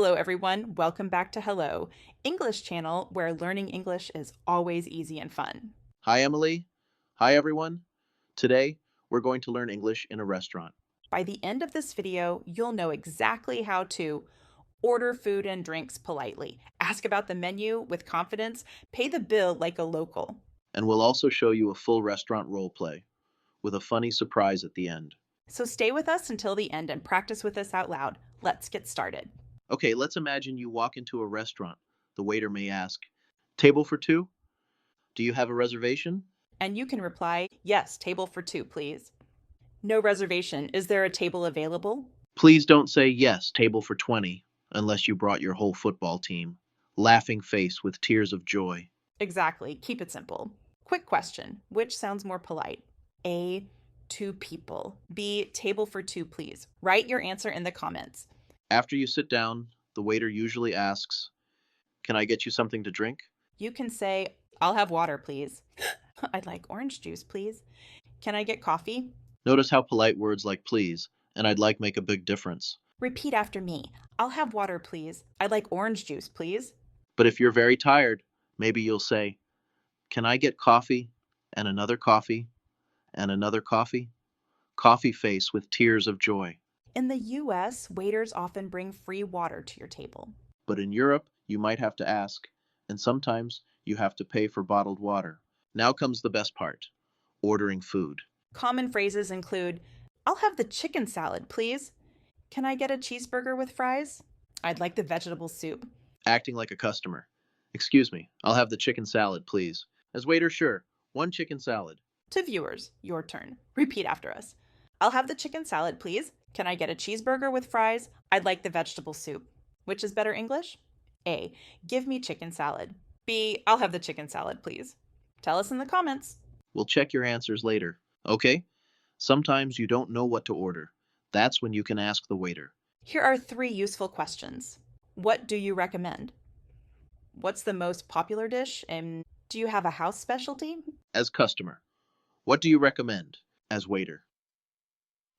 Hello, everyone. Welcome back to Hello, English channel where learning English is always easy and fun. Hi, Emily. Hi, everyone. Today, we're going to learn English in a restaurant. By the end of this video, you'll know exactly how to order food and drinks politely, ask about the menu with confidence, pay the bill like a local. And we'll also show you a full restaurant role play with a funny surprise at the end. So stay with us until the end and practice with us out loud. Let's get started. Okay, let's imagine you walk into a restaurant. The waiter may ask, "Table for two? Do you have a reservation?" And you can reply, yes, table for two, please. No reservation. Is there a table available? Please don't say yes, table for 20, unless you brought your whole football team. Laughing face with tears of joy. Exactly. Keep it simple. Quick question. Which sounds more polite? A, two people. B, table for two, please. Write your answer in the comments. After you sit down, the waiter usually asks, "Can I get you something to drink?" You can say, I'll have water, please. I'd like orange juice, please. Can I get coffee? Notice how polite words like please and I'd like make a big difference. Repeat after me. I'll have water, please. I'd like orange juice, please. But if you're very tired, maybe you'll say, "Can I get coffee and another coffee and another coffee?" Coffee face with tears of joy. In the US, waiters often bring free water to your table. But in Europe, you might have to ask, and sometimes you have to pay for bottled water. Now comes the best part, ordering food. Common phrases include, I'll have the chicken salad, please. Can I get a cheeseburger with fries? I'd like the vegetable soup. Acting like a customer. "Excuse me, I'll have the chicken salad, please." As waiter, sure, one chicken salad. To viewers, your turn. Repeat after us. I'll have the chicken salad, please. Can I get a cheeseburger with fries? I'd like the vegetable soup. Which is better English? A. Give me chicken salad. B. I'll have the chicken salad, please. Tell us in the comments. We'll check your answers later. Okay? Sometimes you don't know what to order. That's when you can ask the waiter. Here are 3 useful questions. What do you recommend? What's the most popular dish? And do you have a house specialty? As customer, what do you recommend? As waiter,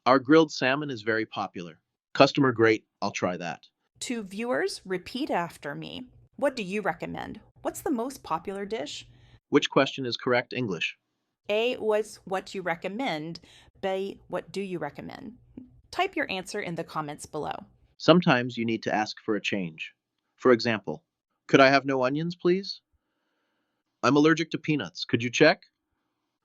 our grilled salmon is very popular. Customer, great, I'll try that. To viewers, repeat after me. What do you recommend? What's the most popular dish? Which question is correct English? A was what you recommend. B, what do you recommend? Type your answer in the comments below. Sometimes you need to ask for a change. For example, "Could I have no onions, please? I'm allergic to peanuts. Could you check?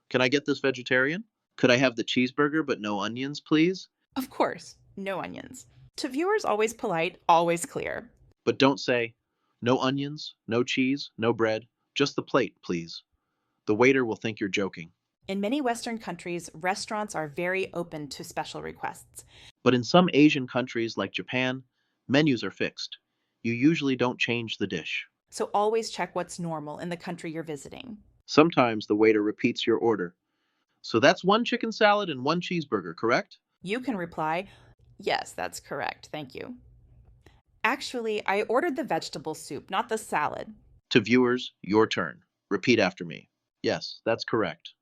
Can I get this vegetarian? Could I have the cheeseburger but no onions, please?" Of course, no onions. To viewers, always polite, always clear. But don't say, "No onions, no cheese, no bread, just the plate, please." The waiter will think you're joking. In many Western countries, restaurants are very open to special requests. But in some Asian countries like Japan, menus are fixed. You usually don't change the dish. So always check what's normal in the country you're visiting. Sometimes the waiter repeats your order. "So that's one chicken salad and one cheeseburger, correct?" You can reply, yes, that's correct, thank you. Actually, I ordered the vegetable soup, not the salad. To viewers, your turn. Repeat after me. "Yes, that's correct.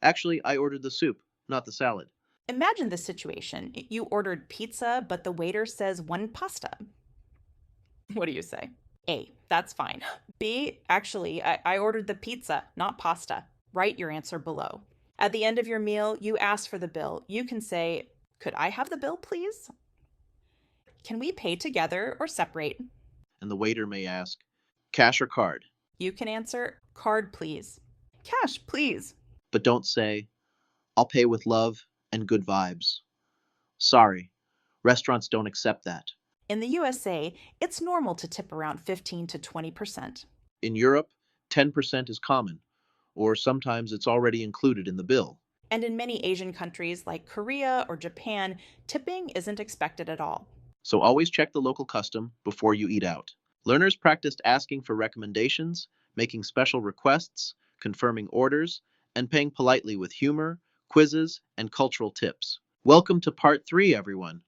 Actually, I ordered the soup, not the salad." Imagine this situation. You ordered pizza, but the waiter says one pasta. What do you say? A, that's fine. B, actually, I ordered the pizza, not pasta. Write your answer below. At the end of your meal, you ask for the bill. You can say, could I have the bill, please? Can we pay together or separate? And the waiter may ask, "Cash or card?" You can answer, card, please. Cash, please. But don't say, "I'll pay with love and good vibes." Sorry, restaurants don't accept that. In the USA, it's normal to tip around 15 to 20%. In Europe, 10% is common, or sometimes it's already included in the bill. And in many Asian countries like Korea or Japan, tipping isn't expected at all. So always check the local custom before you eat out. Learners practiced asking for recommendations, making special requests, confirming orders, and paying politely with humor, quizzes, and cultural tips. Welcome to part 3, everyone.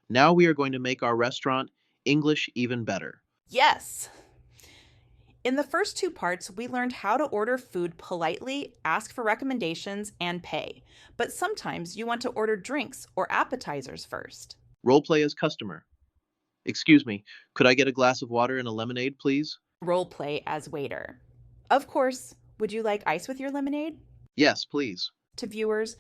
Now we are going to make our restaurant English even better. Yes! In the first 2 parts, we learned how to order food politely, ask for recommendations, and pay. But sometimes you want to order drinks or appetizers first. Role play as customer. Excuse me, could I get a glass of water and a lemonade, please? Role play as waiter. Of course, would you like ice with your lemonade? Yes, please. To viewers,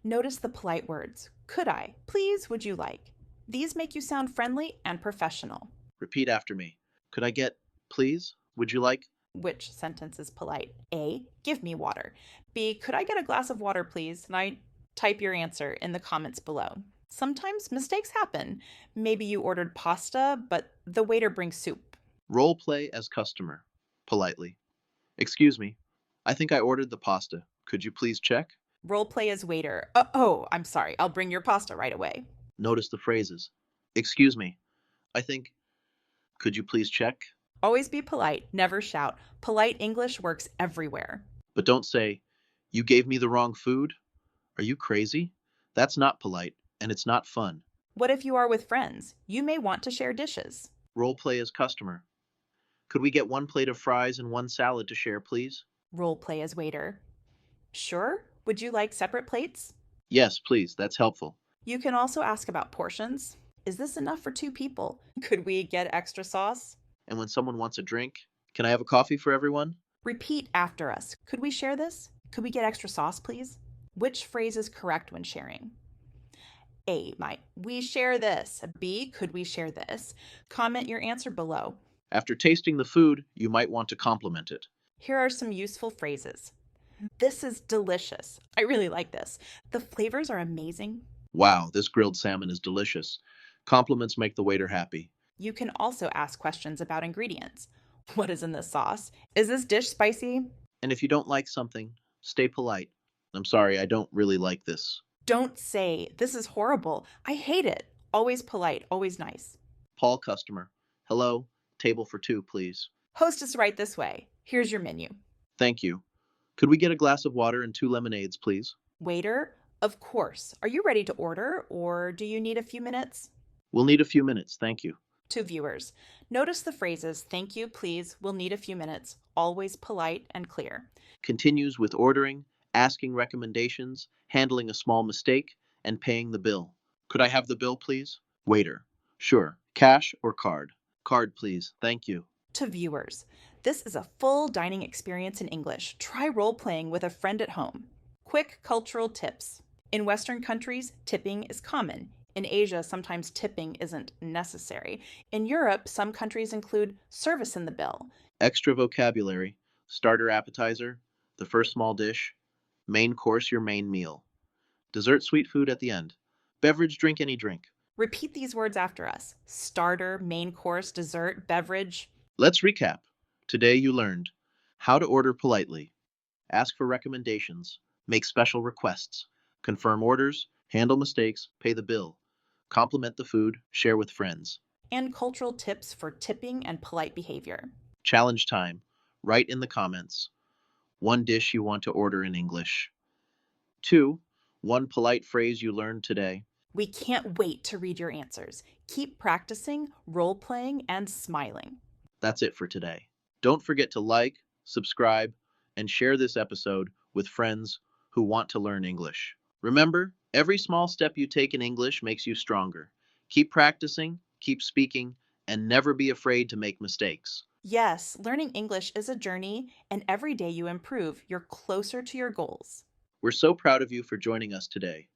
notice the polite words. Could I? Please, would you like? These make you sound friendly and professional. Repeat after me. Could I get, please? Would you like? Which sentence is polite? A. Give me water. B. Could I get a glass of water, please? And I type your answer in the comments below. Sometimes mistakes happen. Maybe you ordered pasta, but the waiter brings soup. Role play as customer. Politely. Excuse me, I think I ordered the pasta. Could you please check? Role play as waiter. Oh, I'm sorry. I'll bring your pasta right away. Notice the phrases. Excuse me, I think. Could you please check? Always be polite, never shout. Polite English works everywhere. But don't say, you gave me the wrong food? Are you crazy? That's not polite, and it's not fun. What if you are with friends? You may want to share dishes. Role play as customer. Could we get one plate of fries and one salad to share, please? Role play as waiter. Sure? Would you like separate plates? Yes, please, that's helpful. You can also ask about portions. Is this enough for 2 people? Could we get extra sauce? And when someone wants a drink, can I have a coffee for everyone? Repeat after us. Could we share this? Could we get extra sauce, please? Which phrase is correct when sharing? A. Might we share this? B. Could we share this? Comment your answer below. After tasting the food, you might want to compliment it. Here are some useful phrases. This is delicious. I really like this. The flavors are amazing. Wow, this grilled salmon is delicious. Compliments make the waiter happy. You can also ask questions about ingredients. What is in this sauce? Is this dish spicy? And if you don't like something, stay polite. I'm sorry, I don't really like this. Don't say, this is horrible. I hate it. Always polite, always nice. Paul customer. Hello, table for 2, please. Hostess right this way. Here's your menu. Thank you. Could we get a glass of water and 2 lemonades, please? Waiter, of course. Are you ready to order or do you need a few minutes? We'll need a few minutes, thank you. To viewers, notice the phrases thank you, please, we'll need a few minutes, always polite and clear. Continues with ordering, asking recommendations, handling a small mistake, and paying the bill. Could I have the bill, please? Waiter. Sure. Cash or card? Card, please. Thank you. To viewers, this is a full dining experience in English. Try role playing with a friend at home. Quick cultural tips. In Western countries, tipping is common. In Asia, sometimes tipping isn't necessary. In Europe, some countries include service in the bill. Extra vocabulary. Starter appetizer. The first small dish. Main course, your main meal. Dessert, sweet food at the end. Beverage, drink any drink. Repeat these words after us. Starter, main course, dessert, beverage. Let's recap. Today you learned how to order politely, ask for recommendations, make special requests, confirm orders, handle mistakes, pay the bill, compliment the food, share with friends. And cultural tips for tipping and polite behavior. Challenge time. Write in the comments. 1 dish you want to order in English. 2. 1 polite phrase you learned today. We can't wait to read your answers. Keep practicing, role playing, and smiling. That's it for today. Don't forget to like, subscribe, and share this episode with friends who want to learn English. Remember, every small step you take in English makes you stronger. Keep practicing, keep speaking, and never be afraid to make mistakes. Yes, learning English is a journey, and every day you improve, you're closer to your goals. We're so proud of you for joining us today.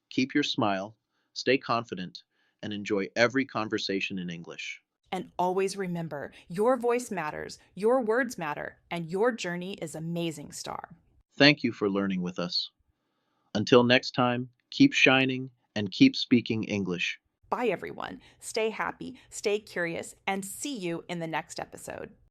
Keep your smile, stay confident, and enjoy every conversation in English. And always remember, your voice matters, your words matter, and your journey is amazing, Star. Thank you for learning with us. Until next time, keep shining and keep speaking English. Bye, everyone. Stay happy, stay curious, and see you in the next episode.